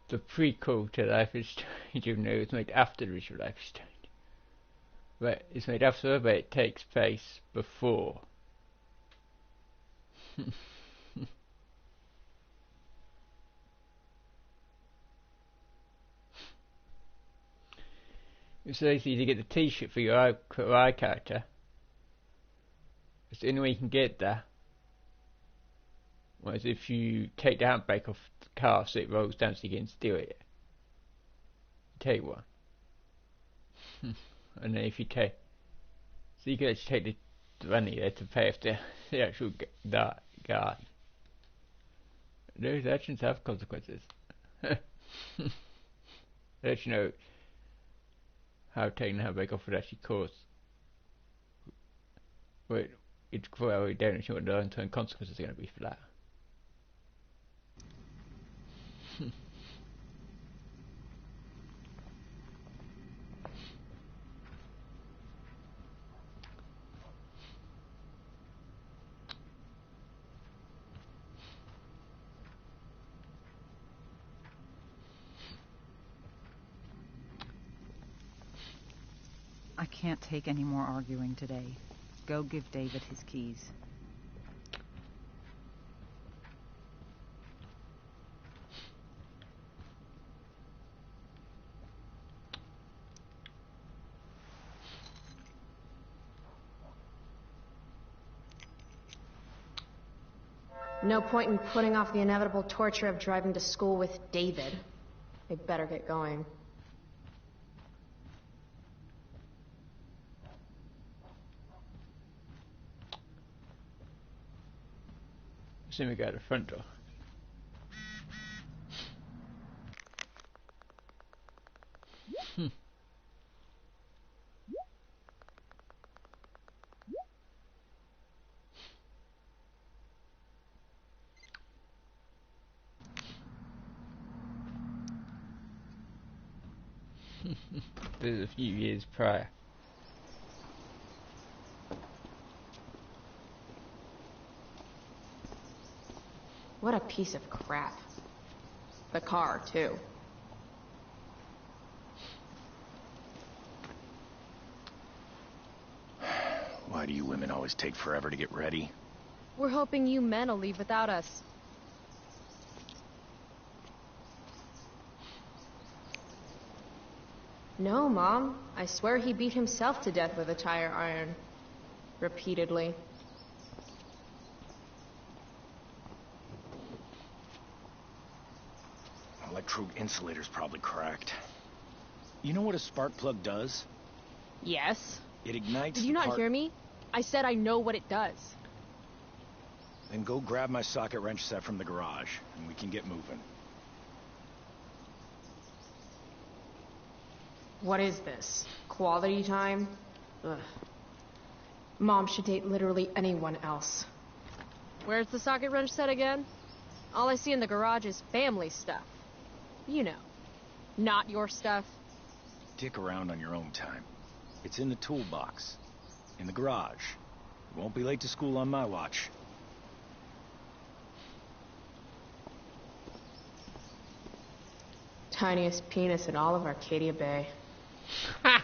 the prequel to Life is Strange, even though it was made after the original Life is Strange. But it's made after, but it takes place before. It's so easy to get the T-shirt for your eye character. It's the only way you can get that. Whereas if you take the handbrake off the car so it rolls down so you can steal it, take one. And then if you take, so you can actually take the money there to pay off the actual that guy. Those actions have consequences. Let you know how taking the handbrake off would actually cause. But it's well, we don't know what the long-term consequences are going to be for that. I can't take any more arguing today. Go give David his keys. No point in putting off the inevitable torture of driving to school with David. We better get going. Assume we go to the front door. This is a few years prior. What a piece of crap. The car, too. Why do you women always take forever to get ready? We're hoping you men will leave without us. No, Mom. I swear he beat himself to death with a tire iron. Repeatedly. Electrode insulator's probably cracked. You know what a spark plug does? Yes. It ignites. Did you not hear me? I said I know what it does. Then go grab my socket wrench set from the garage, and we can get moving. What is this? Quality time? Ugh. Mom should date literally anyone else. Where's the socket wrench set again? All I see in the garage is family stuff. You know, not your stuff. Dick around on your own time. It's in the toolbox. In the garage. You won't be late to school on my watch. Tiniest penis in all of Arcadia Bay. Ha!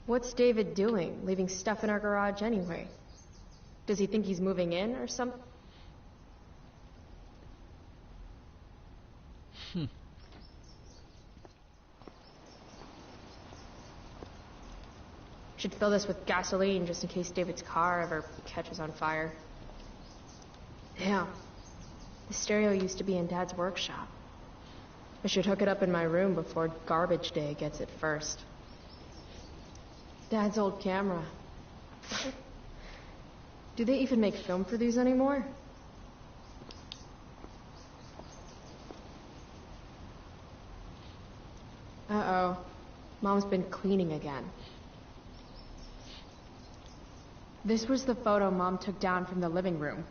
What's David doing, leaving stuff in our garage anyway? Does he think he's moving in or something? Should fill this with gasoline just in case David's car ever catches on fire. Damn. The stereo used to be in Dad's workshop. I should hook it up in my room before garbage day gets it first. Dad's old camera. Do they even make film for these anymore? Uh-oh. Mom's been cleaning again. This was the photo Mom took down from the living room.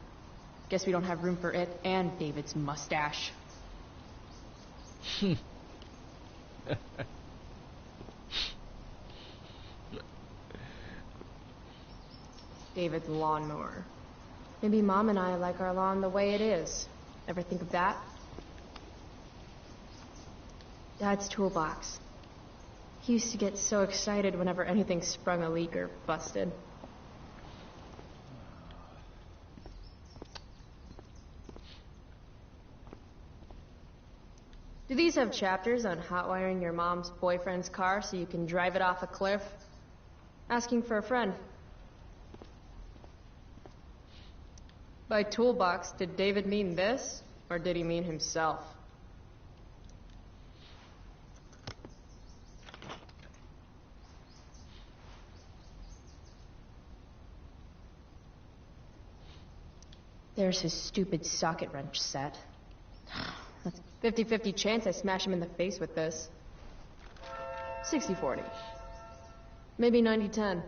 Guess we don't have room for it and David's mustache. David's lawnmower. Maybe Mom and I like our lawn the way it is. Ever think of that? Dad's toolbox. He used to get so excited whenever anything sprung a leak or busted. Do these have chapters on hotwiring your mom's boyfriend's car so you can drive it off a cliff? Asking for a friend. By toolbox, did David mean this? Or did he mean himself? There's his stupid socket wrench set. That's a 50-50 chance I smash him in the face with this. 60-40. Maybe 90-10.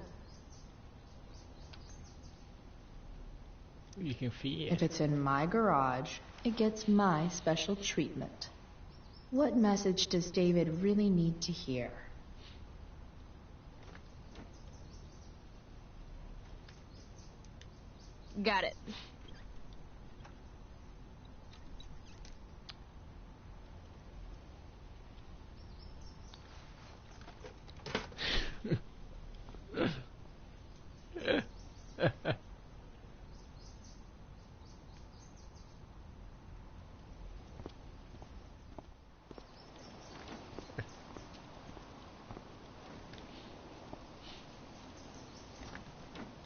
You can feel If it. it's in my garage, it gets my special treatment. What message does David really need to hear? Got it.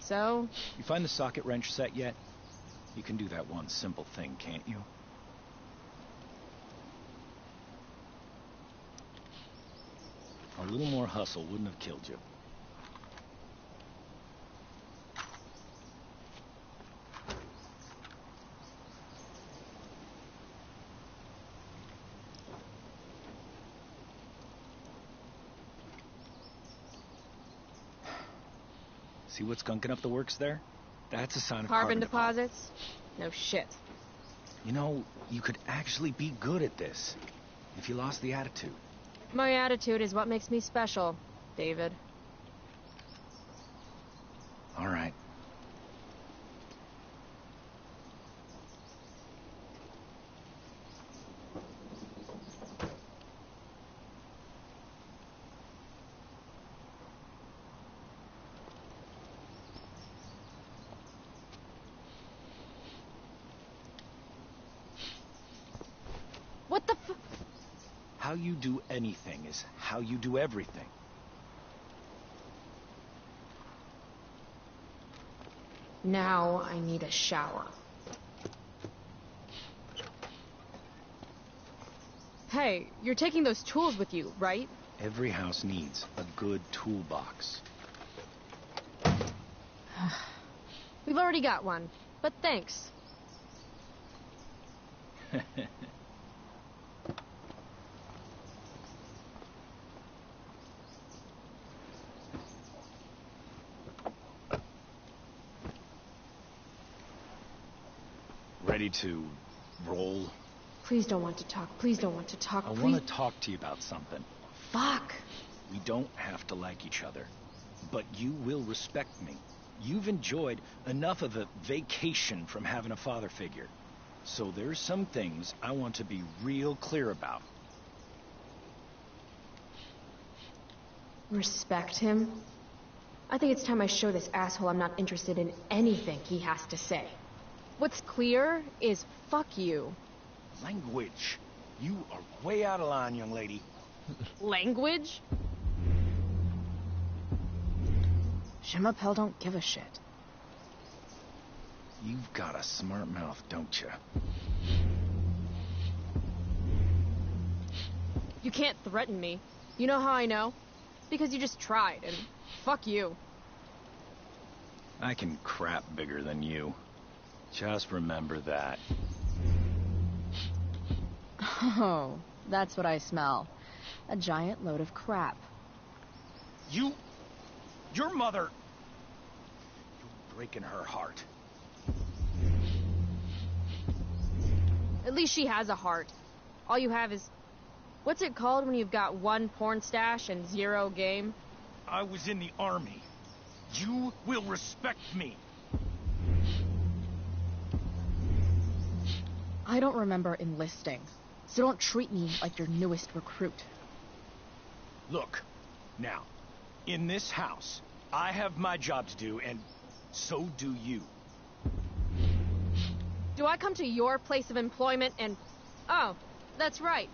So, You find the socket wrench set yet? You can do that one simple thing, can't you? A little more hustle wouldn't have killed you. See what's gunking up the works there? That's a sign of carbon deposits? No shit. You know, you could actually be good at this if you lost the attitude. My attitude is what makes me special, David. All right. What the f- How you do anything is how you do everything. Now I need a shower. Hey, you're taking those tools with you, right? Every house needs a good toolbox. We've already got one, but thanks. Ready to roll? Please don't want to talk. Please don't want to talk. I Please. want to talk to you about something. Fuck. We don't have to like each other, but you will respect me. You've enjoyed enough of a vacation from having a father figure. So there's some things I want to be real clear about. Respect him? I think it's time I show this asshole I'm not interested in anything he has to say. What's clear is fuck you. Language. You are way out of line, young lady. Language? Shimapel don't give a shit. You've got a smart mouth, don't you? You can't threaten me. You know how I know? Because you just tried, and fuck you. I can crap bigger than you. Just remember that. Oh, that's what I smell. A giant load of crap. Your mother... You're breaking her heart. At least she has a heart. All you have is... What's it called when you've got one porn stash and zero game? I was in the army. You will respect me. I don't remember enlisting, so don't treat me like your newest recruit. Look, now, in this house, I have my job to do, and so do you. Do I come to your place of employment and... Oh, that's right.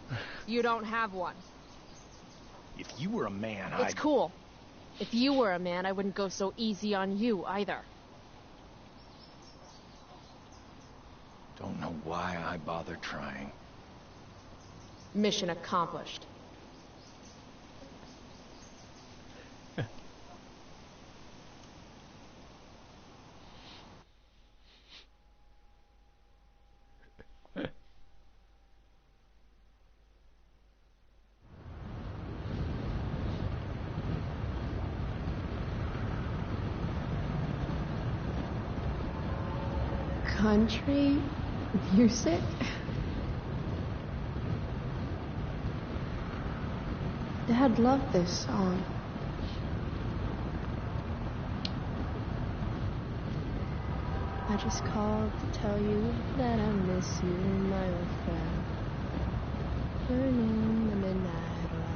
You don't have one. If you were a man, It's cool. If you were a man, I wouldn't go so easy on you, either. Don't know why I bother trying. Mission accomplished. Country music? Dad loved this song. I just called to tell you that I miss you, my old friend. Burning the midnight oil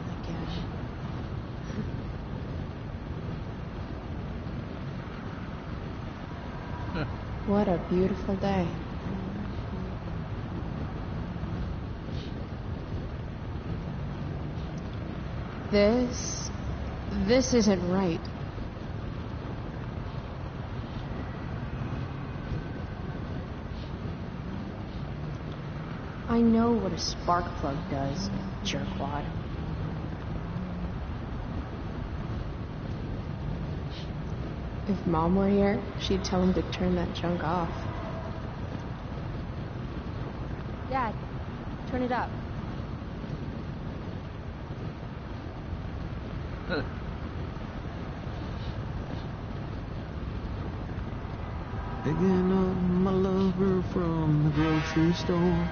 again. What a beautiful day. This isn't right. I know what a spark plug does, jerkwad. If Mom were here, she'd tell him to turn that junk off. Dad, turn it up. Picking up my lover from the grocery store.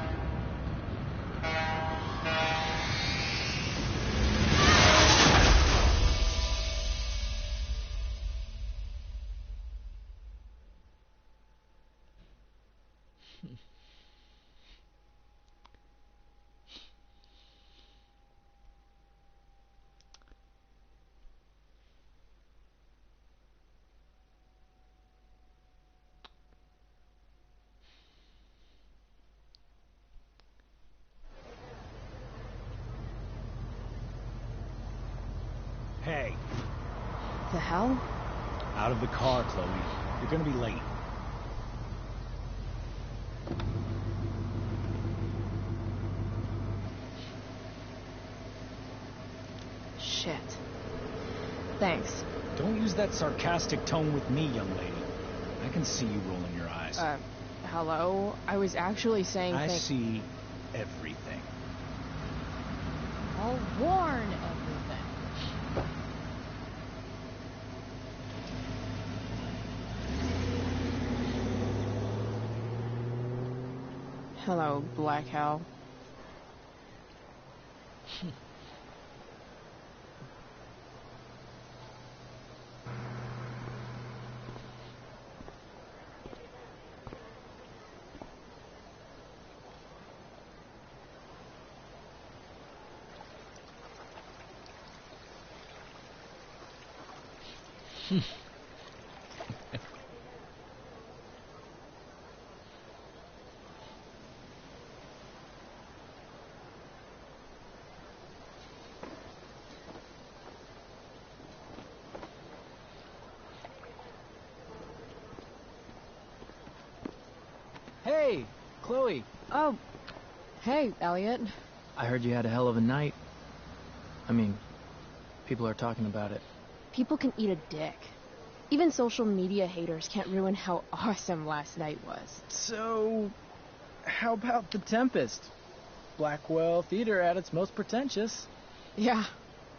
Hey, The hell? out of the car, Chloe. You're gonna be late. Shit. Thanks. Don't use that sarcastic tone with me, young lady. I can see you rolling your eyes. Hello? I was actually saying I see everything. I'll warn everything. Hello, Black Hell. Hey, Chloe. Oh, hey, Elliot. I heard you had a hell of a night. I mean, people are talking about it. People can eat a dick. Even social media haters can't ruin how awesome last night was. So, how about The Tempest? Blackwell Theater at its most pretentious. Yeah,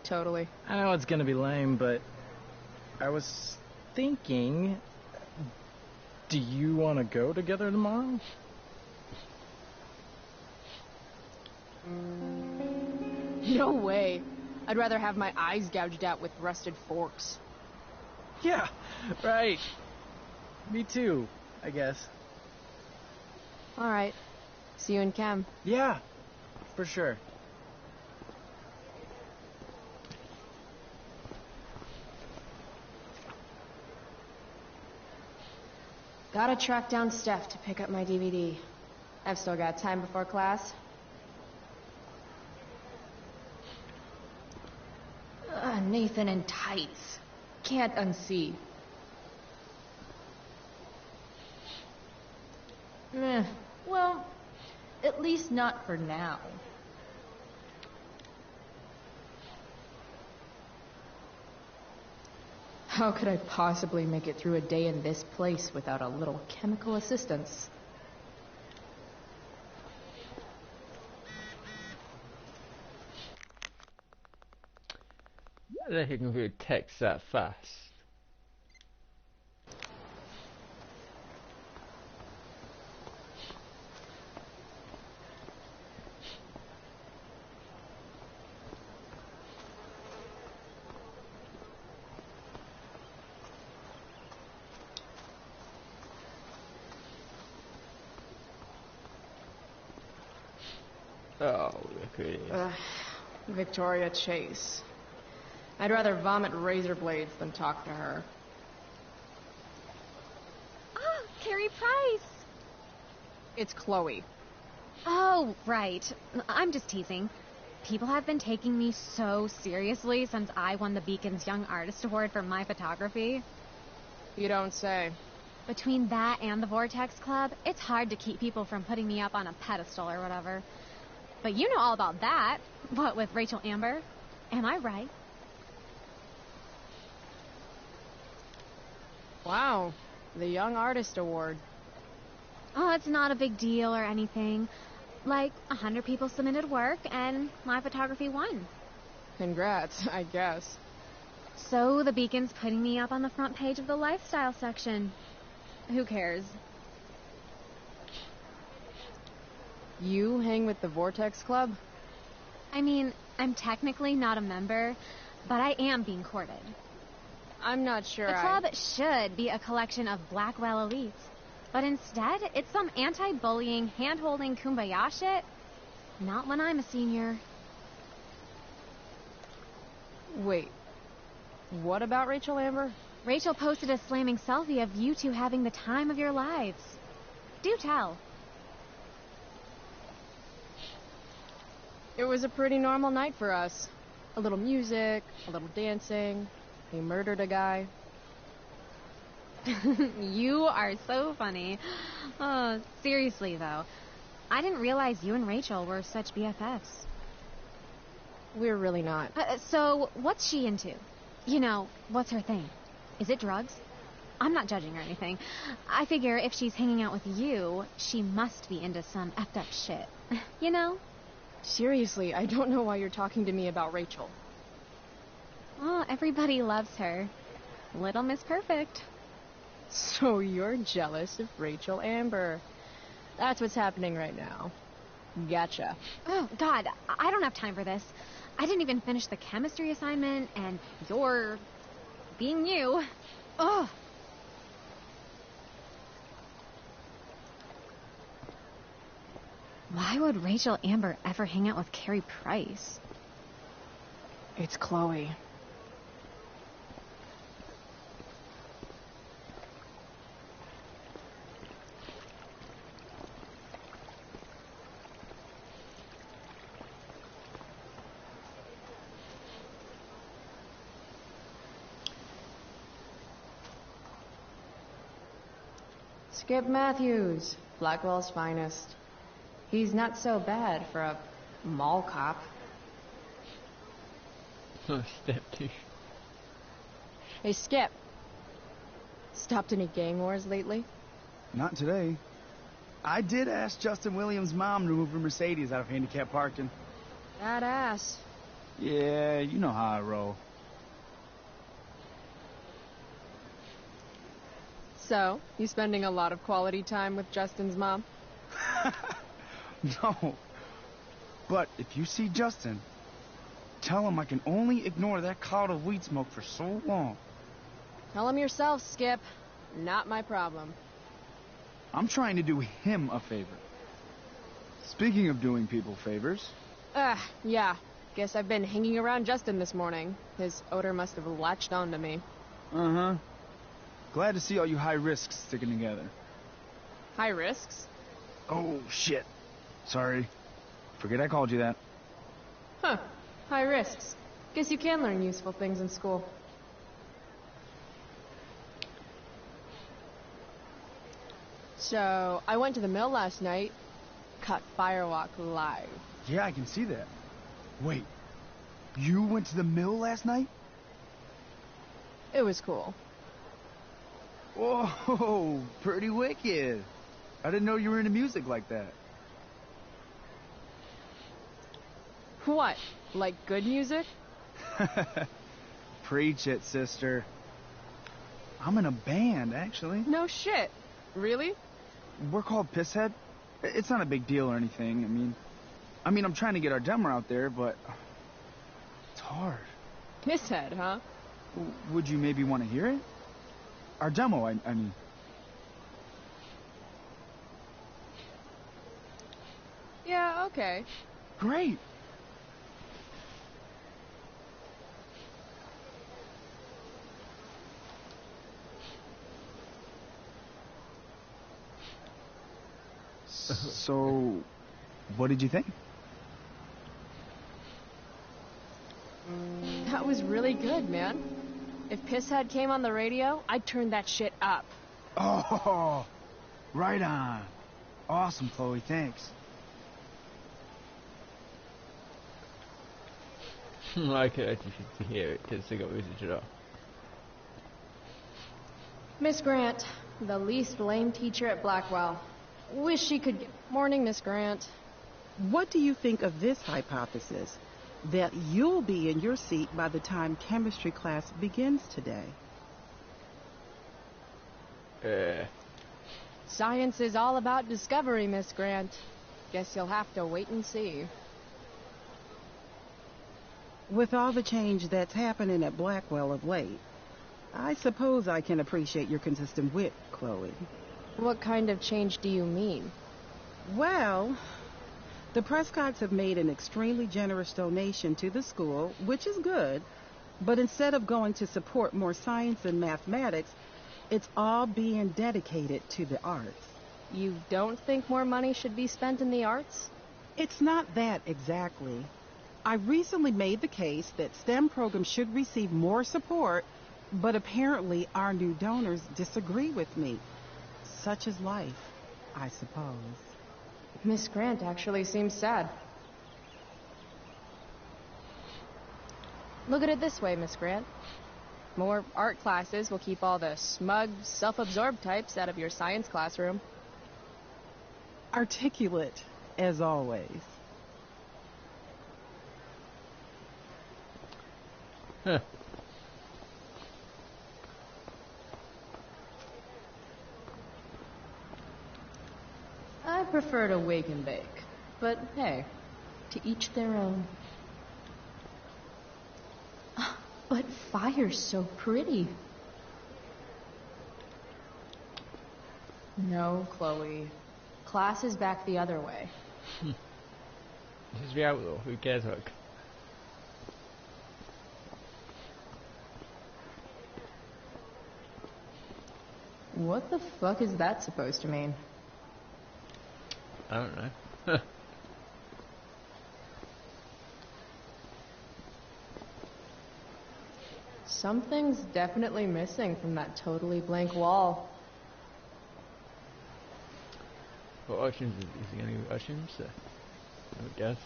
totally. I know it's gonna be lame, but I was thinking, do you want to go together tomorrow? No way. I'd rather have my eyes gouged out with rusted forks. Yeah, right. Me too, I guess. All right. See you in chem. Yeah, for sure. Gotta track down Steph to pick up my DVD. I've still got time before class. Nathan in tights. Can't unsee. Well, at least not for now. How could I possibly make it through a day in this place without a little chemical assistance? I don't think you can read text that fast. Oh, look at it. Victoria Chase. I'd rather vomit razor blades than talk to her. Oh, Carrie Price! It's Chloe. Oh, right. I'm just teasing. People have been taking me so seriously since I won the Beacon's Young Artist Award for my photography. You don't say. Between that and the Vortex Club, it's hard to keep people from putting me up on a pedestal or whatever. But you know all about that. What, with Rachel Amber? Am I right? Wow, the Young Artist Award. Oh, it's not a big deal or anything. Like, 100 people submitted work, and my photography won. Congrats, I guess. So the Beacon's putting me up on the front page of the lifestyle section. Who cares? You hang with the Vortex Club? I mean, I'm technically not a member, but I am being courted. I'm not sure The club should be a collection of Blackwell elites, but instead, it's some anti-bullying, hand-holding kumbaya shit. Not when I'm a senior. Wait, what about Rachel Amber? Rachel posted a slamming selfie of you two having the time of your lives. Do tell. It was a pretty normal night for us. A little music, a little dancing. He murdered a guy. You are so funny. Oh, seriously, though. I didn't realize you and Rachel were such BFFs. We're really not. So, what's she into? You know, what's her thing? Is it drugs? I'm not judging or anything. I figure if she's hanging out with you, she must be into some effed up shit. You know? Seriously, I don't know why you're talking to me about Rachel. Oh, everybody loves her. Little Miss Perfect. So you're jealous of Rachel Amber. That's what's happening right now. Gotcha. Oh, God, I don't have time for this. I didn't even finish the chemistry assignment, and you're being you. Ugh. Why would Rachel Amber ever hang out with Carrie Price? It's Chloe. Skip Matthews, Blackwell's finest. He's not so bad for a mall cop. Oh, step two. Hey, Skip. Stopped any gang wars lately? Not today. I did ask Justin Williams' mom to move her Mercedes out of handicap parking. Badass. Yeah, you know how I roll. So, you spending a lot of quality time with Justin's mom? No. But if you see Justin, tell him I can only ignore that cloud of weed smoke for so long. Tell him yourself, Skip. Not my problem. I'm trying to do him a favor. Speaking of doing people favors, Yeah. Guess I've been hanging around Justin this morning. His odor must have latched onto me. uh-huh. Glad to see all you high risks sticking together. High risks? Oh, shit. Sorry. Forget I called you that. Huh. High risks. Guess you can learn useful things in school. So, I went to the mill last night. Cut Firewalk live. Yeah, I can see that. Wait, you went to the mill last night? It was cool. Whoa, pretty wicked. I didn't know you were into music like that. What? Like good music? Preach it, sister. I'm in a band, actually. No shit. Really? We're called Pisshead. It's not a big deal or anything. I mean, I'm trying to get our demo out there, but it's hard. Pisshead, huh? Would you maybe want to hear it? Our demo, I mean. Yeah, okay. Great. So, what did you think? That was really good, man. If Pisshead came on the radio, I'd turn that shit up. Oh, right on. Awesome, Chloe, thanks. I could actually hear it because they got music off. Miss Grant, the least lame teacher at Blackwell. Wish she could get... Morning, Miss Grant. What do you think of this hypothesis? That you'll be in your seat by the time chemistry class begins today. Science is all about discovery, Miss Grant. Guess you'll have to wait and see. With all the change that's happening at Blackwell of late, I suppose I can appreciate your consistent wit, Chloe. What kind of change do you mean? Well, the Prescotts have made an extremely generous donation to the school, which is good, but instead of going to support more science and mathematics, it's all being dedicated to the arts. You don't think more money should be spent in the arts? It's not that exactly. I recently made the case that STEM programs should receive more support, but apparently our new donors disagree with me. Such is life, I suppose. Miss Grant actually seems sad. Look at it this way, Miss Grant. More art classes will keep all the smug, self-absorbed types out of your science classroom. Articulate, as always. Huh. I prefer to wake and bake, but hey, to each their own. But fire's so pretty. No, Chloe. Class is back the other way. This is the outlaw. Who cares? Look. What the fuck is that supposed to mean? I don't know. Something's definitely missing from that totally blank wall. What options is he going to do? Options? I guess.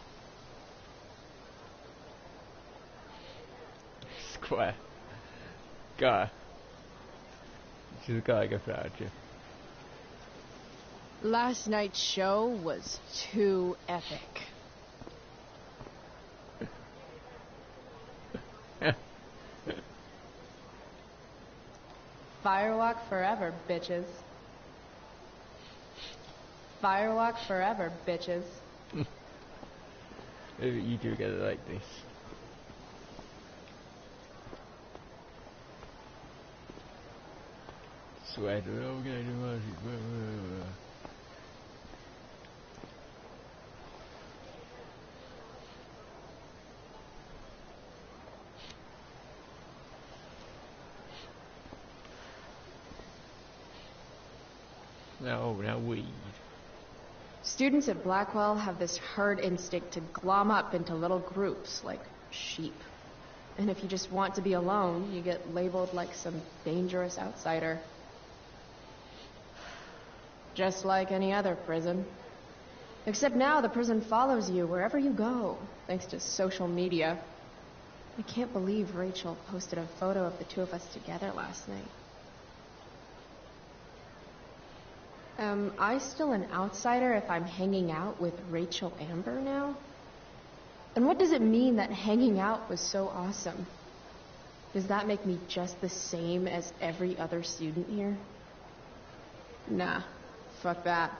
Square. Guy. She's a guy, go for that, aren't you? Last night's show was too epic. Firewalk forever, bitches. Firewalk forever, bitches. Maybe you two get it like this. Sweater, oh, we're gonna do magic. No, now weed. Students at Blackwell have this herd instinct to glom up into little groups, like sheep. And if you just want to be alone, you get labeled like some dangerous outsider. Just like any other prison. Except now the prison follows you wherever you go, thanks to social media. I can't believe Rachel posted a photo of the two of us together last night. Am I still an outsider if I'm hanging out with Rachel Amber now? And what does it mean that hanging out was so awesome? Does that make me just the same as every other student here? Nah, fuck that.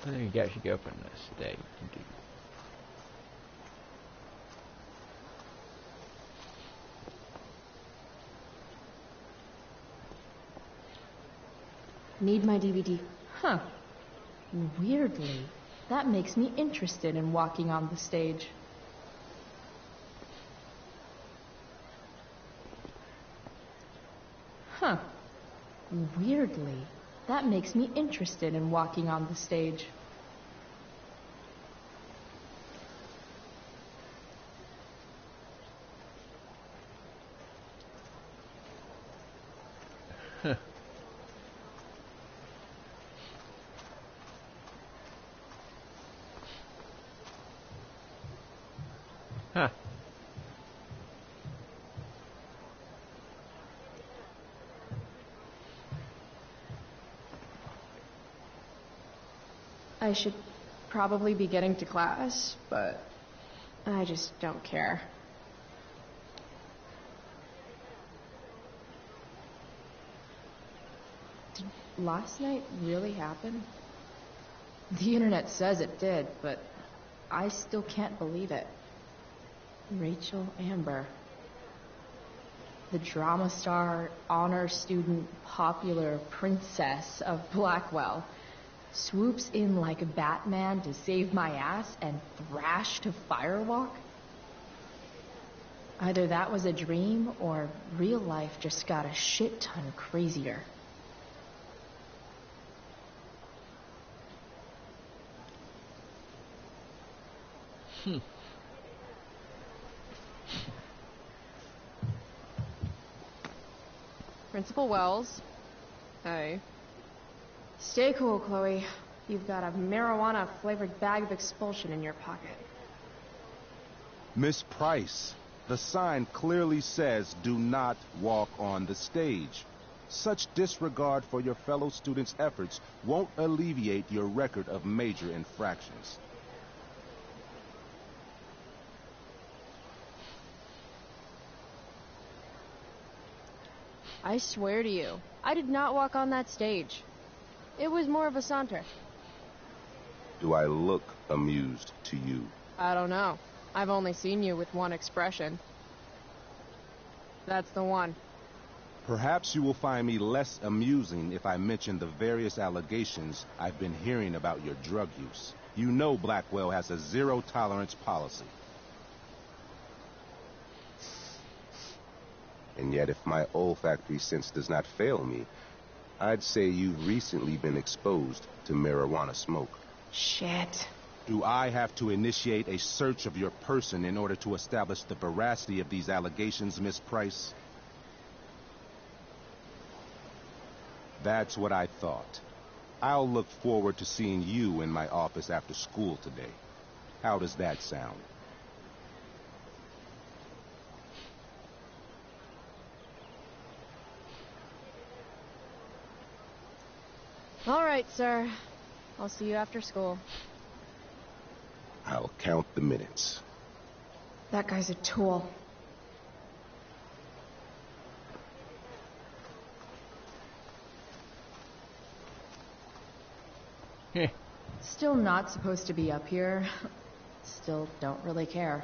I think you actually go up on this stage and do. Need my DVD. Huh. Weirdly, that makes me interested in walking on the stage. Huh. Weirdly, that makes me interested in walking on the stage. Huh. I should probably be getting to class, but I just don't care. Did last night really happen? The internet says it did, but I still can't believe it. Rachel Amber. The drama star, honor student, popular princess of Blackwell swoops in like Batman to save my ass and thrash to Firewalk? Either that was a dream or real life just got a shit ton crazier. Principal Wells. Hey. Stay cool, Chloe. You've got a marijuana-flavored bag of expulsion in your pocket. Miss Price, the sign clearly says do not walk on the stage. Such disregard for your fellow students' efforts won't alleviate your record of major infractions. I swear to you, I did not walk on that stage. It was more of a saunter. Do I look amused to you? I don't know. I've only seen you with one expression. That's the one. Perhaps you will find me less amusing if I mention the various allegations I've been hearing about your drug use. You know Blackwell has a zero-tolerance policy. And yet, if my olfactory sense does not fail me, I'd say you've recently been exposed to marijuana smoke. Shit. Do I have to initiate a search of your person in order to establish the veracity of these allegations, Miss Price? That's what I thought. I'll look forward to seeing you in my office after school today. How does that sound? All right, sir. I'll see you after school. I'll count the minutes. That guy's a tool. Still not supposed to be up here. Still don't really care.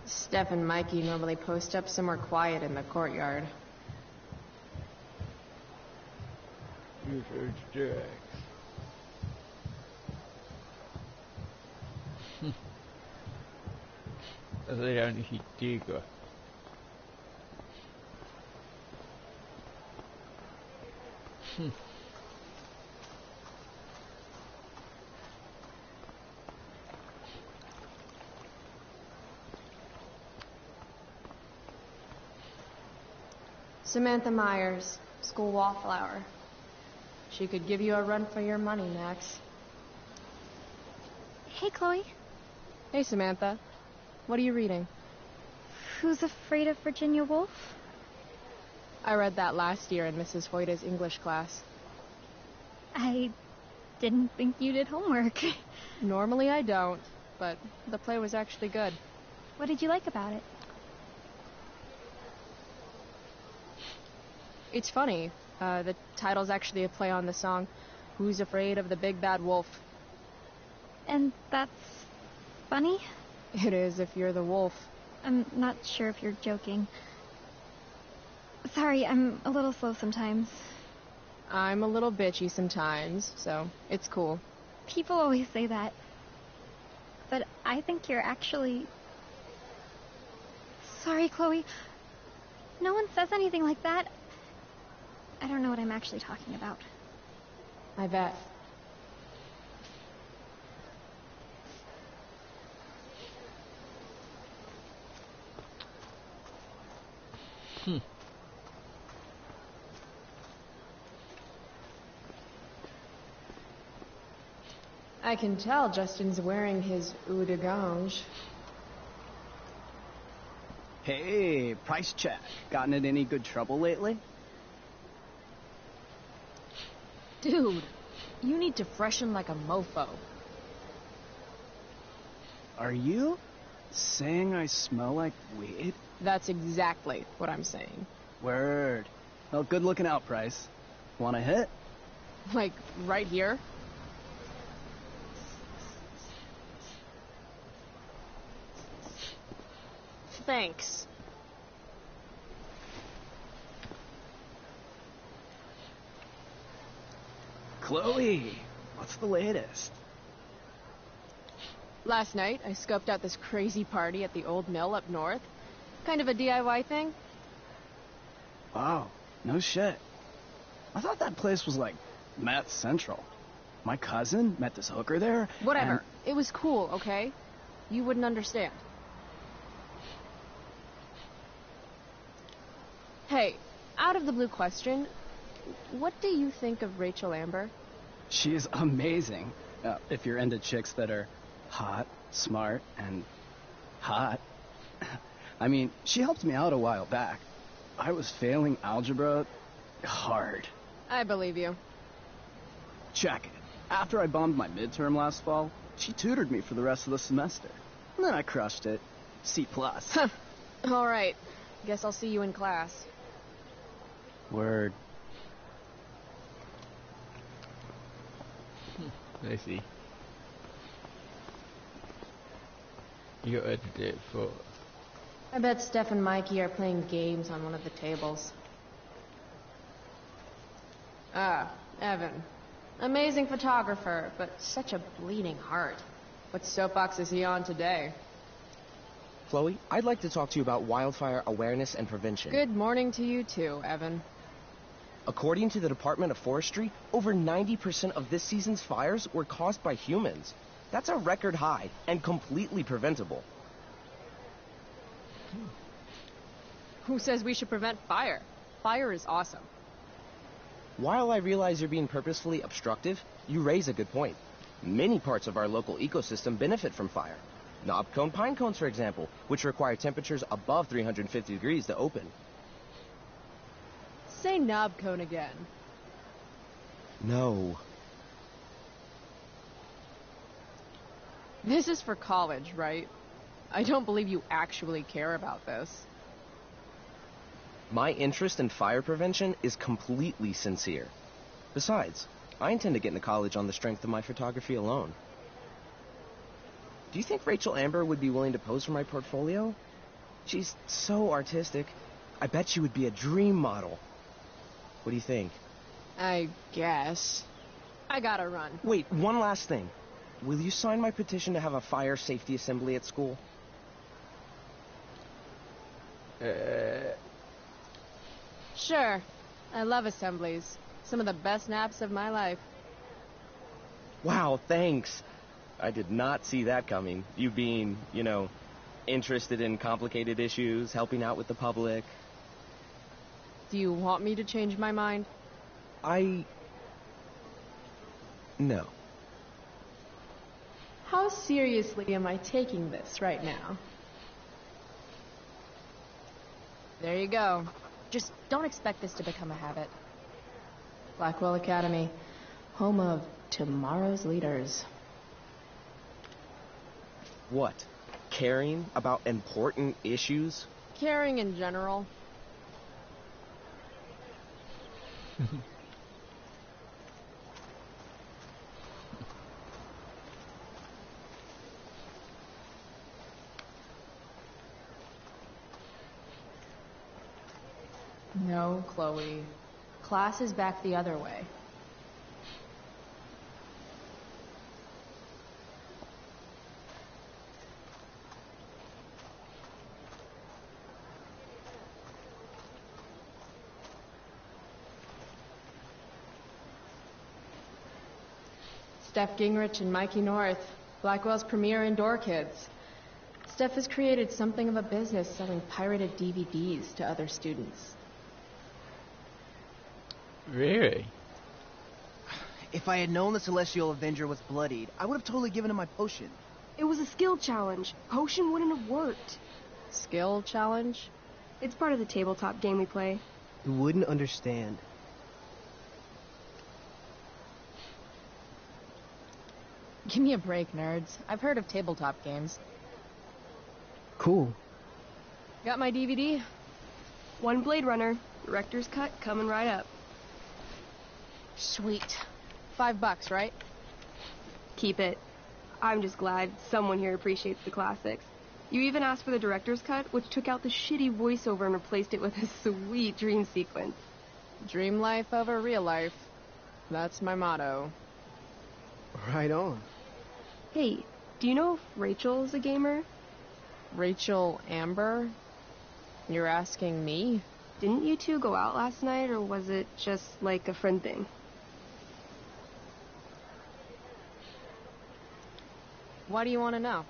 Steph and Mikey normally post up somewhere quiet in the courtyard. They don't hit Diego. Samantha Myers, school wallflower. She could give you a run for your money, Max. Hey, Chloe. Hey, Samantha. What are you reading? Who's Afraid of Virginia Woolf? I read that last year in Mrs. Hoyta's English class. I didn't think you did homework. Normally I don't, but the play was actually good. What did you like about it? It's funny. The title's actually a play on the song, Who's Afraid of the Big Bad Wolf? And that's funny? It is if you're the wolf. I'm not sure if you're joking. Sorry, I'm a little slow sometimes. I'm a little bitchy sometimes, so it's cool. People always say that. But I think you're actually... Sorry, Chloe. No one says anything like that. I don't know what I'm actually talking about. I bet. I can tell Justin's wearing his eau de gange. Hey, price check. Gotten in any good trouble lately? Dude, you need to freshen like a mofo. Are you saying I smell like weed? That's exactly what I'm saying. Word. Well, good looking out, Price. Want a hit? Like, right here? Thanks. Chloe, what's the latest? Last night, I scoped out this crazy party at the old mill up north. Kind of a DIY thing. Wow, no shit. I thought that place was like meth central. My cousin met this hooker there. Whatever. and- It was cool, okay? You wouldn't understand. Hey, out of the blue question, what do you think of Rachel Amber? She is amazing. If you're into chicks that are hot, smart, and hot. I mean, she helped me out a while back. I was failing algebra hard. I believe you. Check it. After I bombed my midterm last fall, she tutored me for the rest of the semester. And then I crushed it. C+. All right. Guess I'll see you in class. Word. I see. You got edited it for... I bet Steph and Mikey are playing games on one of the tables. Ah, Evan. Amazing photographer, but such a bleeding heart. What soapbox is he on today? Chloe, I'd like to talk to you about wildfire awareness and prevention. Good morning to you too, Evan. According to the Department of Forestry, over 90% of this season's fires were caused by humans. That's a record high and completely preventable. Who says we should prevent fire? Fire is awesome. While I realize you're being purposefully obstructive, you raise a good point. Many parts of our local ecosystem benefit from fire. Knob cone pine cones, for example, which require temperatures above 350 degrees to open. Say knob cone again. No. This is for college, right? I don't believe you actually care about this. My interest in fire prevention is completely sincere. Besides, I intend to get into college on the strength of my photography alone. Do you think Rachel Amber would be willing to pose for my portfolio? She's so artistic. I bet she would be a dream model. What do you think? I guess. I gotta run. Wait, one last thing. Will you sign my petition to have a fire safety assembly at school? Sure. I love assemblies. Some of the best naps of my life. Wow, thanks. I did not see that coming. You being, interested in complicated issues, helping out with the public. Do you want me to change my mind? No. How seriously am I taking this right now? There you go. Just don't expect this to become a habit. Blackwell Academy, home of tomorrow's leaders. What? Caring about important issues? Caring in general. No, Chloe. Class is back the other way. Steph Gingrich and Mikey North, Blackwell's premier indoor kids. Steph has created something of a business selling pirated DVDs to other students. Really? If I had known the Celestial Avenger was bloodied, I would have totally given him my potion. It was a skill challenge. Potion wouldn't have worked. Skill challenge? It's part of the tabletop game we play. You wouldn't understand. Give me a break, nerds. I've heard of tabletop games. Cool. Got my DVD? One Blade Runner, director's cut coming right up. Sweet. $5, right? Keep it. I'm just glad someone here appreciates the classics. You even asked for the director's cut, which took out the shitty voiceover and replaced it with a sweet dream sequence. Dream life over real life. That's my motto. Right on. Hey, do you know if Rachel is a gamer? Rachel Amber? You're asking me? Didn't you two go out last night, or was it just like a friend thing? Why do you want to know?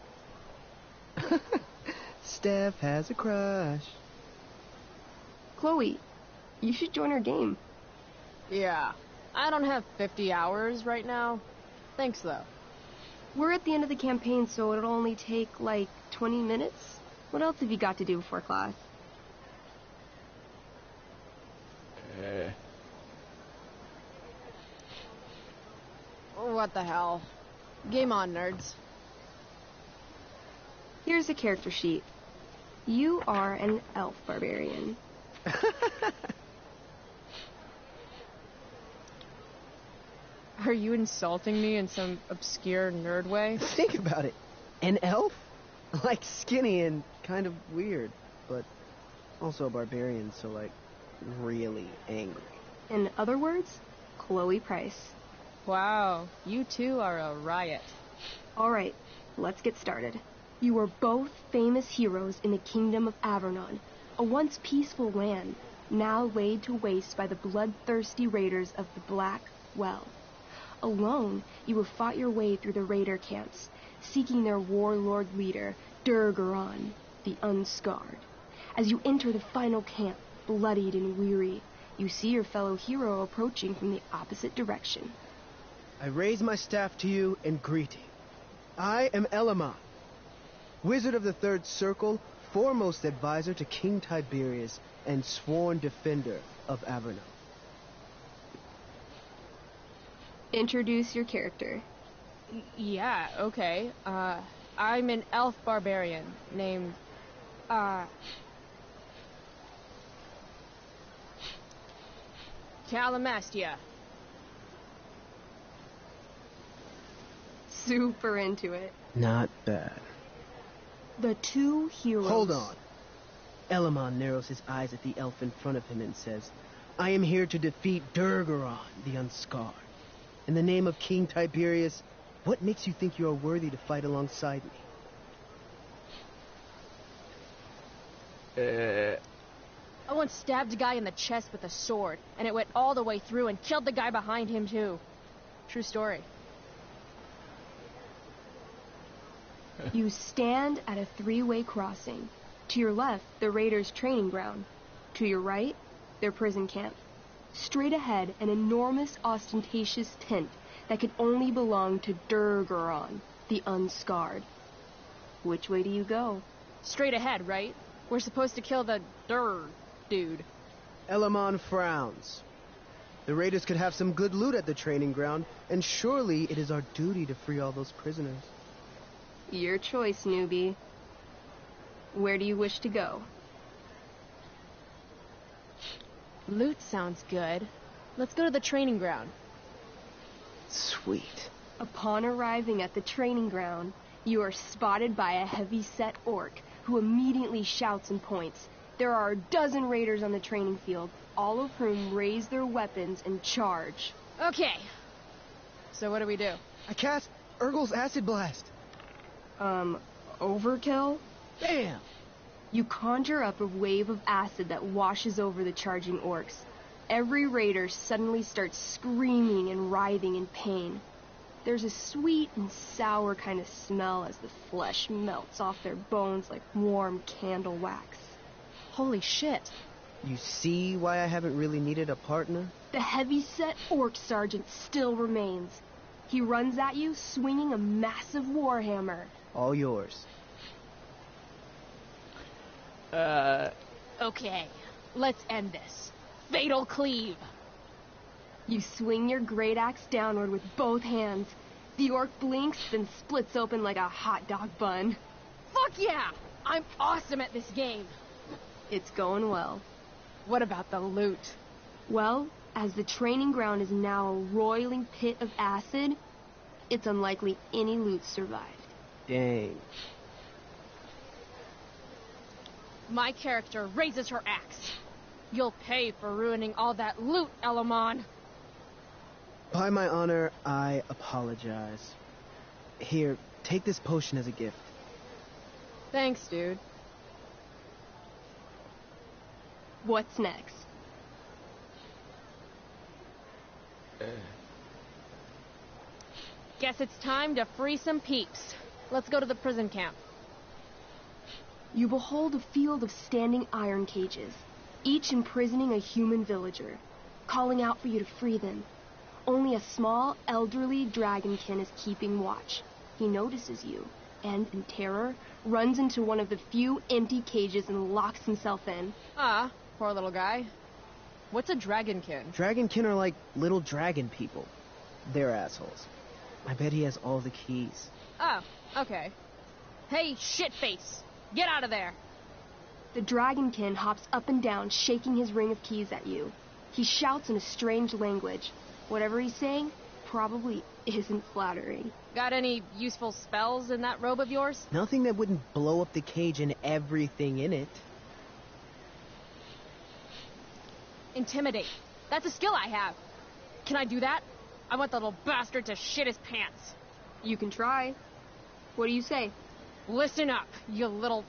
Steph has a crush. Chloe, you should join our game. Yeah. I don't have 50 hours right now. Thanks, though. We're at the end of the campaign, so it'll only take, 20 minutes. What else have you got to do before class? What the hell? Game on, nerds. Here's a character sheet. You are an elf barbarian. Are you insulting me in some obscure nerd way? Think about it. An elf? Like skinny and kind of weird, but also a barbarian, so really angry. In other words, Chloe Price. Wow, you two are a riot. All right, let's get started. You are both famous heroes in the kingdom of Avernon, a once peaceful land, now laid to waste by the bloodthirsty raiders of the Black Well. Alone, you have fought your way through the raider camps, seeking their warlord leader, Durgaron, the Unscarred. As you enter the final camp, bloodied and weary, you see your fellow hero approaching from the opposite direction. I raise my staff to you in greeting. I am Elamon, Wizard of the Third Circle, foremost advisor to King Tiberius, and sworn defender of Avernon. Introduce your character. Yeah, okay. I'm an elf barbarian named, Calamestia. Super into it. Not bad. The two heroes. Hold on. Elamon narrows his eyes at the elf in front of him and says, I am here to defeat Durgaron, the Unscarred. In the name of King Tiberius, what makes you think you are worthy to fight alongside me? I once stabbed a guy in the chest with a sword, and it went all the way through and killed the guy behind him, too. True story. You stand at a three-way crossing. To your left, the Raiders' training ground. To your right, their prison camp. Straight ahead, an enormous, ostentatious tent that could only belong to Durgaron, the Unscarred. Which way do you go? Straight ahead, right? We're supposed to kill the dude. Elamon frowns. The Raiders could have some good loot at the training ground, and surely it is our duty to free all those prisoners. Your choice, newbie. Where do you wish to go? Loot sounds good. Let's go to the training ground. Sweet. Upon arriving at the training ground, you are spotted by a heavy-set orc who immediately shouts and points. There are a dozen raiders on the training field, all of whom raise their weapons and charge. Okay. So what do we do? I cast Urgel's Acid Blast. Overkill? Bam! You conjure up a wave of acid that washes over the charging orcs. Every raider suddenly starts screaming and writhing in pain. There's a sweet and sour kind of smell as the flesh melts off their bones like warm candle wax. Holy shit. You see why I haven't really needed a partner? The heavy-set orc sergeant still remains. He runs at you swinging a massive warhammer. All yours. Okay. Let's end this. Fatal cleave. You swing your great axe downward with both hands. The orc blinks, then splits open like a hot dog bun. Fuck yeah! I'm awesome at this game. It's going well. What about the loot? Well, as the training ground is now a roiling pit of acid, it's unlikely any loot survived. Dang. My character raises her axe. You'll pay for ruining all that loot, Elamon. By my honor, I apologize. Here, take this potion as a gift. Thanks, dude. What's next? Guess it's time to free some peeps. Let's go to the prison camp. You behold a field of standing iron cages, each imprisoning a human villager, calling out for you to free them. Only a small, elderly dragonkin is keeping watch. He notices you, and, in terror, runs into one of the few empty cages and locks himself in. Ah, poor little guy. What's a dragonkin? Dragonkin are like little dragon people. They're assholes. I bet he has all the keys. Oh, okay. Hey, shitface! Get out of there! The dragonkin hops up and down, shaking his ring of keys at you. He shouts in a strange language. Whatever he's saying probably isn't flattering. Got any useful spells in that robe of yours? Nothing that wouldn't blow up the cage and everything in it. Intimidate. That's a skill I have. Can I do that? I want the little bastard to shit his pants. You can try. What do you say? Listen up, you little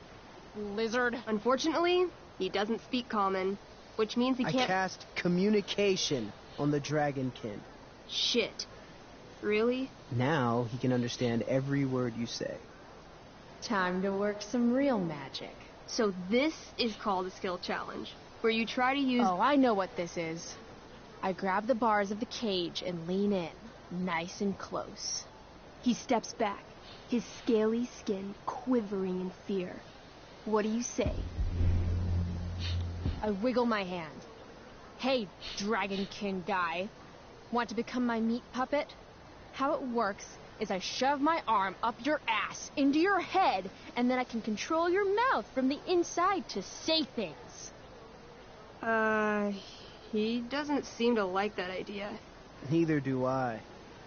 lizard. Unfortunately, he doesn't speak common, which means he can't... I cast communication on the dragonkin. Shit. Really? Now he can understand every word you say. Time to work some real magic. So this is called a skill challenge, where you try to use... Oh, I know what this is. I grab the bars of the cage and lean in, nice and close. He steps back, his scaly skin quivering in fear. What do you say? I wiggle my hand. Hey, dragonkin guy. Want to become my meat puppet? How it works is I shove my arm up your ass into your head, and then I can control your mouth from the inside to say things. He doesn't seem to like that idea. Neither do I.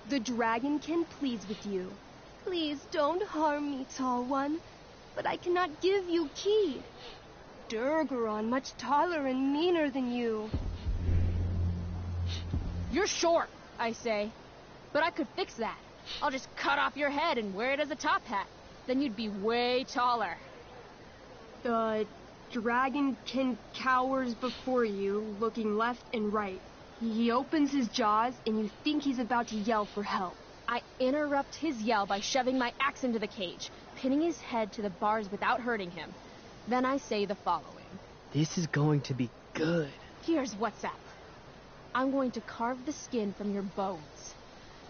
The dragonkin pleads with you. Please don't harm me, tall one. But I cannot give you key. Durgaron, much taller and meaner than you. You're short, I say. But I could fix that. I'll just cut off your head and wear it as a top hat. Then you'd be way taller. The dragonkin cowers before you, looking left and right. He opens his jaws, and you think he's about to yell for help. I interrupt his yell by shoving my axe into the cage, pinning his head to the bars without hurting him. Then I say the following. This is going to be good. Here's what's up. I'm going to carve the skin from your bones.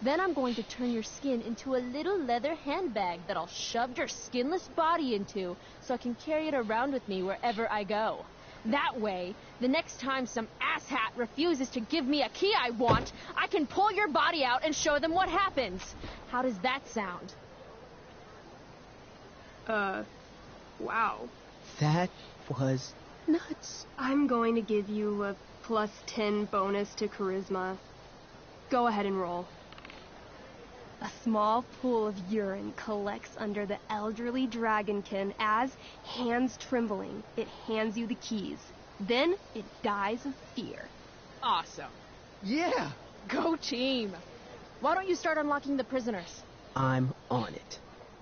Then I'm going to turn your skin into a little leather handbag that I'll shove your skinless body into so I can carry it around with me wherever I go. That way, the next time some asshat refuses to give me a key I want, I can pull your body out and show them what happens. How does that sound? Wow. That was nuts. I'm going to give you a +10 bonus to charisma. Go ahead and roll. A small pool of urine collects under the elderly dragonkin as, hands trembling, it hands you the keys. Then it dies of fear. Awesome. Yeah! Go team! Why don't you start unlocking the prisoners? I'm on it.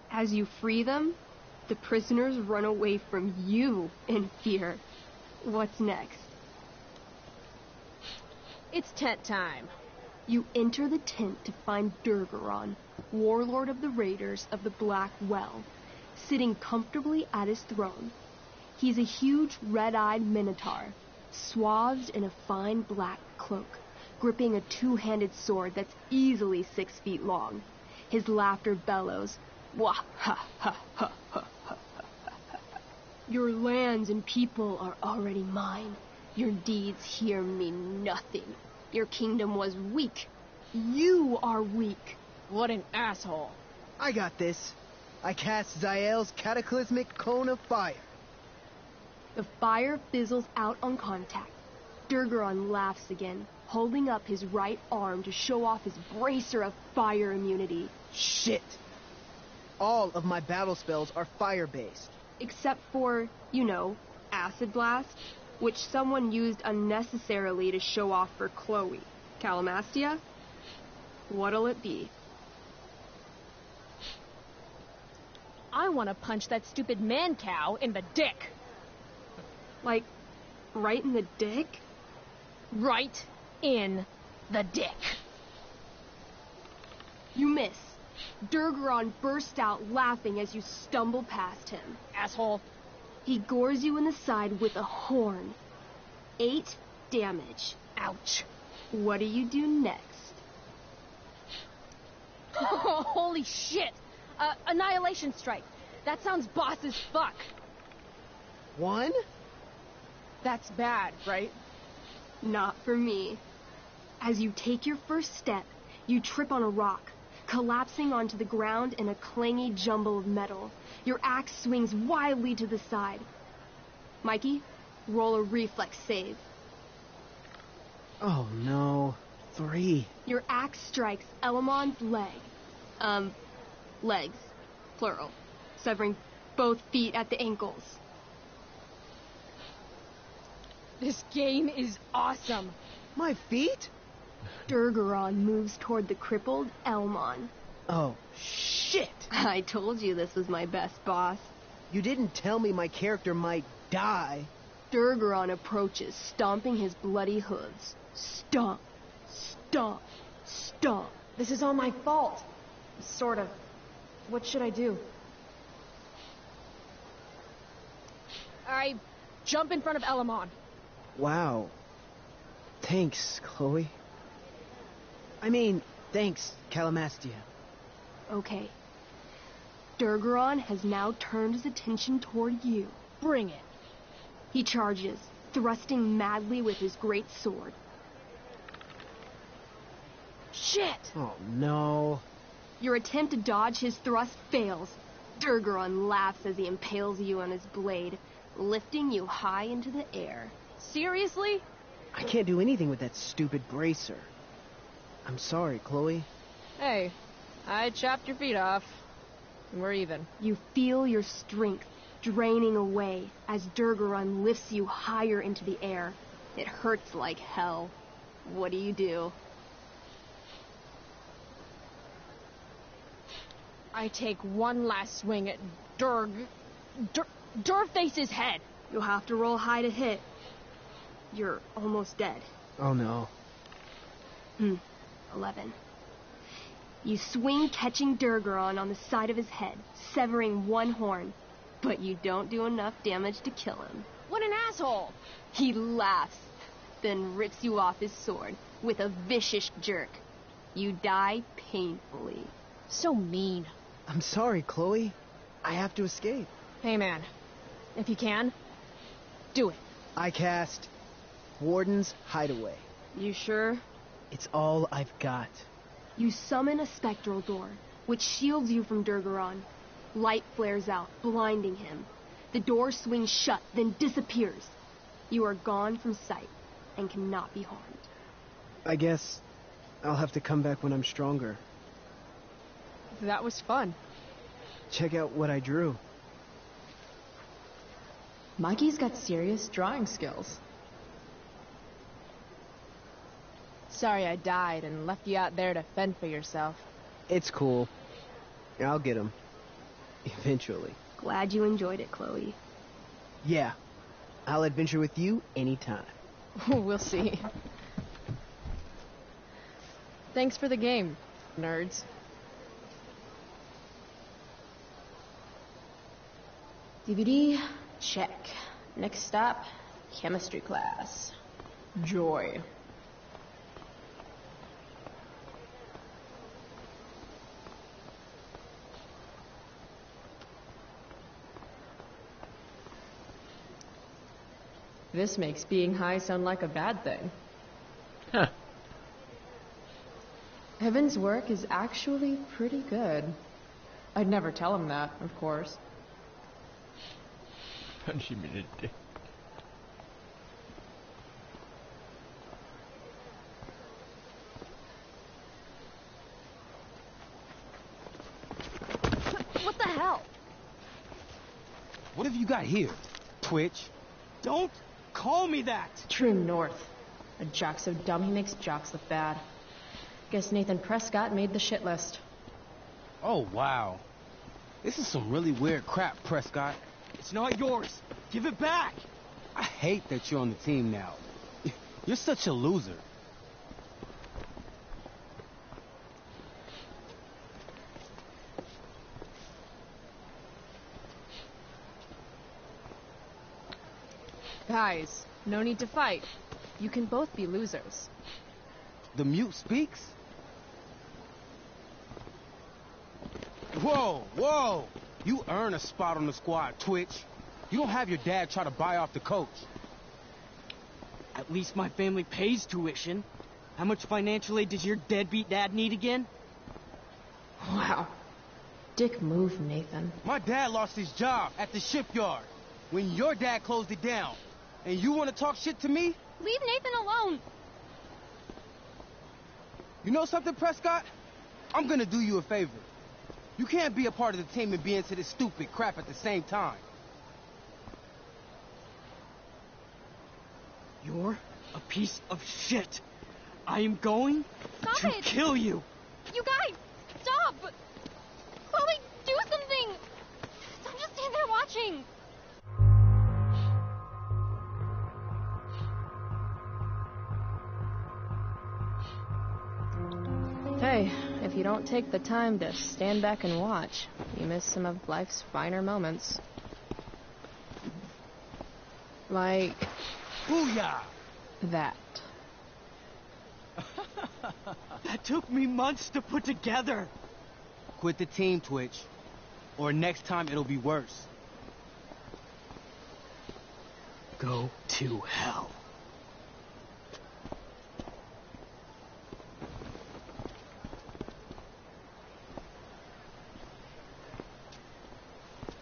As you free them, the prisoners run away from you in fear. What's next? It's tent time. You enter the tent to find Durgaron, warlord of the Raiders of the Black Well, sitting comfortably at his throne. He's a huge red-eyed minotaur, swathed in a fine black cloak, gripping a two-handed sword that's easily 6 feet long. His laughter bellows, "Wah ha ha ha ha ha ha. Your lands and people are already mine. Your deeds here mean nothing. Your kingdom was weak. You are weak." What an asshole. I got this. I cast Zael's cataclysmic cone of fire. The fire fizzles out on contact. Durgaron laughs again, holding up his right arm to show off his bracer of fire immunity. Shit! All of my battle spells are fire-based. Except for, Acid Blast, which someone used unnecessarily to show off for Chloe. Calamastia? What'll it be? I want to punch that stupid man-cow in the dick. Like, right in the dick? Right in the dick. You miss. Durgaron bursts out laughing as you stumble past him. Asshole. He gores you in the side with a horn. 8 damage. Ouch. What do you do next? Holy shit! Annihilation Strike. That sounds boss as fuck. 1? That's bad, right? Not for me. As you take your first step, you trip on a rock, collapsing onto the ground in a clangy jumble of metal. Your axe swings wildly to the side. Mikey, roll a reflex save. Oh no. 3. Your axe strikes Elamon's leg. Legs. Plural. Severing both feet at the ankles. This game is awesome. My feet? Durgaron moves toward the crippled Elmon. Oh, shit! I told you this was my best boss. You didn't tell me my character might die. Durgaron approaches, stomping his bloody hooves. Stomp, stomp, stomp. This is all my fault. Sort of. What should I do? I jump in front of Elamon. Wow. Thanks, Chloe. Thanks, Calamastia. Okay. Durgaron has now turned his attention toward you. Bring it. He charges, thrusting madly with his great sword. Shit! Oh, no. Your attempt to dodge his thrust fails. Durgaron laughs as he impales you on his blade, lifting you high into the air. Seriously? I can't do anything with that stupid bracer. I'm sorry, Chloe. Hey, I chopped your feet off. We're even. You feel your strength draining away as Durgaron lifts you higher into the air. It hurts like hell. What do? I take one last swing at Durface's head. You'll have to roll high to hit. You're almost dead. Oh no. 11. You swing, catching Durgaron on the side of his head, severing one horn, but you don't do enough damage to kill him. What an asshole! He laughs, then rips you off his sword with a vicious jerk. You die painfully. So mean. I'm sorry, Chloe. I have to escape. Hey, man. If you can, do it. I cast Warden's Hideaway. You sure? It's all I've got. You summon a spectral door, which shields you from Durgaron. Light flares out, blinding him. The door swings shut, then disappears. You are gone from sight and cannot be harmed. I guess I'll have to come back when I'm stronger. That was fun. Check out what I drew. Mikey's got serious drawing skills. Sorry I died and left you out there to fend for yourself. It's cool. I'll get him. Eventually. Glad you enjoyed it, Chloe. Yeah. I'll adventure with you anytime. We'll see. Thanks for the game, nerds. DVD, check. Next stop, chemistry class. Joy. This makes being high sound like a bad thing. Huh. Evan's work is actually pretty good. I'd never tell him that, of course. Punch him in the dick. What the hell? What have you got here? Twitch? Don't call me that! True north. A jock so dumb he makes jocks look bad. Guess Nathan Prescott made the shit list. Oh, wow. This is some really weird crap, Prescott. It's not yours. Give it back! I hate that you're on the team now. You're such a loser. Guys, no need to fight. You can both be losers. The mute speaks? Whoa, whoa! You earn a spot on the squad, Twitch. You don't have your dad try to buy off the coach. At least my family pays tuition. How much financial aid does your deadbeat dad need again? Wow. Dick move, Nathan. My dad lost his job at the shipyard when your dad closed it down. And you want to talk shit to me? Leave Nathan alone. You know something, Prescott? I'm gonna do you a favor. You can't be a part of the team and be into this stupid crap at the same time. You're a piece of shit. I am going to kill you. You guys, stop! Chloe, do something! Don't just stand there watching. Hey, if you don't take the time to stand back and watch, you miss some of life's finer moments. Like... Booyah! that. That took me months to put together. Quit the team, Twitch. Or next time it'll be worse. Go to hell.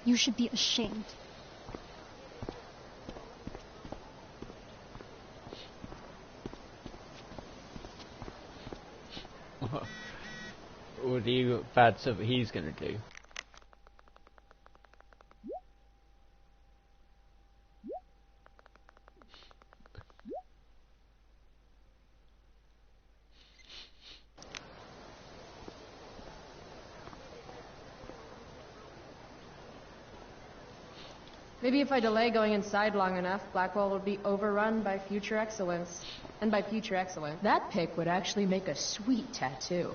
You should be ashamed. Or the bad stuff that he's gonna do. Maybe if I delay going inside long enough, Blackwell will be overrun by future excellence. And by future excellence, that pic would actually make a sweet tattoo.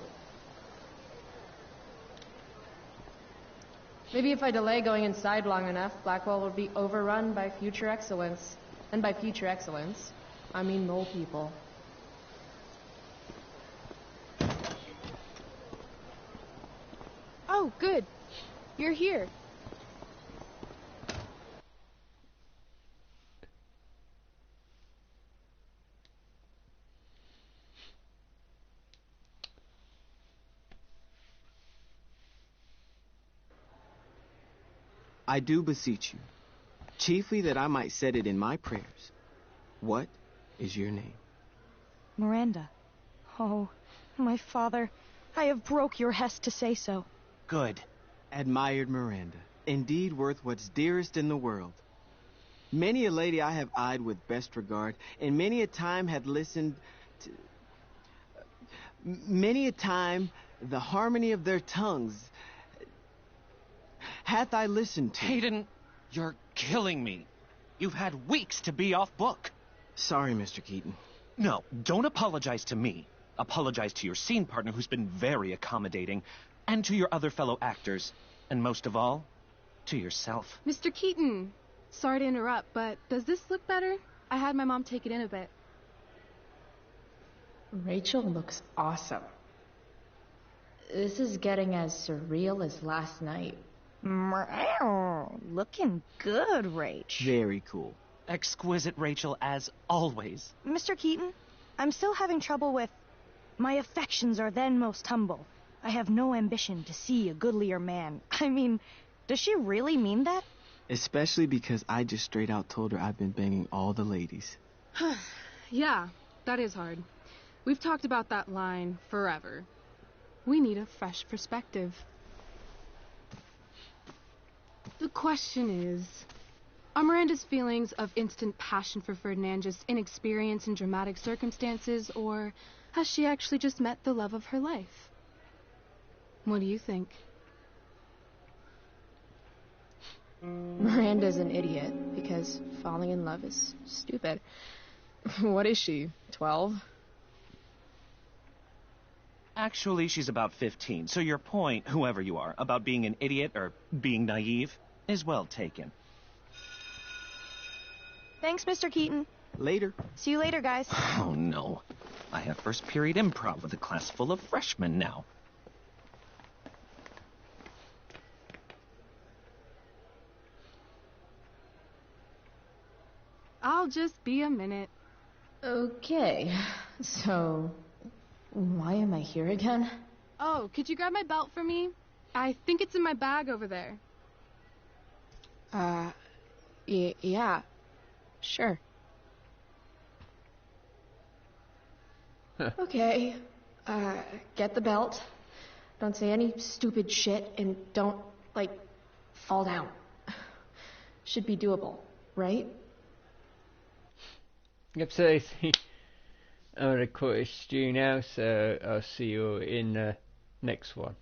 Maybe if I delay going inside long enough, Blackwell will be overrun by future excellence. And by future excellence, I mean mole people. Oh, good. You're here. I do beseech you, chiefly that I might set it in my prayers. What is your name? Miranda. Oh, my father, I have broke your hest to say so. Good. Admired Miranda, indeed worth what's dearest in the world. Many a lady I have eyed with best regard, and many a time had listened to... Many a time the harmony of their tongues hath I listened to. Hayden, you're killing me. You've had weeks to be off book. Sorry, Mr. Keaton. No, don't apologize to me. Apologize to your scene partner, who's been very accommodating, and to your other fellow actors, and most of all, to yourself. Mr. Keaton, sorry to interrupt, but does this look better? I had my mom take it in a bit. Rachel looks awesome. This is getting as surreal as last night. Looking good, Rach. Very cool. Exquisite, Rachel, as always. Mr. Keaton, I'm still having trouble with... My affections are then most humble. I have no ambition to see a goodlier man. I mean, does she really mean that? Especially because I just straight out told her I've been banging all the ladies. Yeah, that is hard. We've talked about that line forever. We need a fresh perspective. The question is, are Miranda's feelings of instant passion for Ferdinand just inexperience in dramatic circumstances, or has she actually just met the love of her life? What do you think? Miranda's an idiot, because falling in love is stupid. What is she, 12? Actually, she's about 15, so your point, whoever you are, about being an idiot or being naive, is well taken. Thanks, Mr. Keaton. Later. See you later, guys. Oh, no. I have first period improv with a class full of freshmen now. I'll just be a minute. Okay, so why am I here again? Oh, could you grab my belt for me? I think it's in my bag over there. Yeah, sure. Okay, get the belt. Don't say any stupid shit, and don't, fall down. Should be doable, right? Yep, so I think I'm going to cut it to now, so I'll see you in the next one.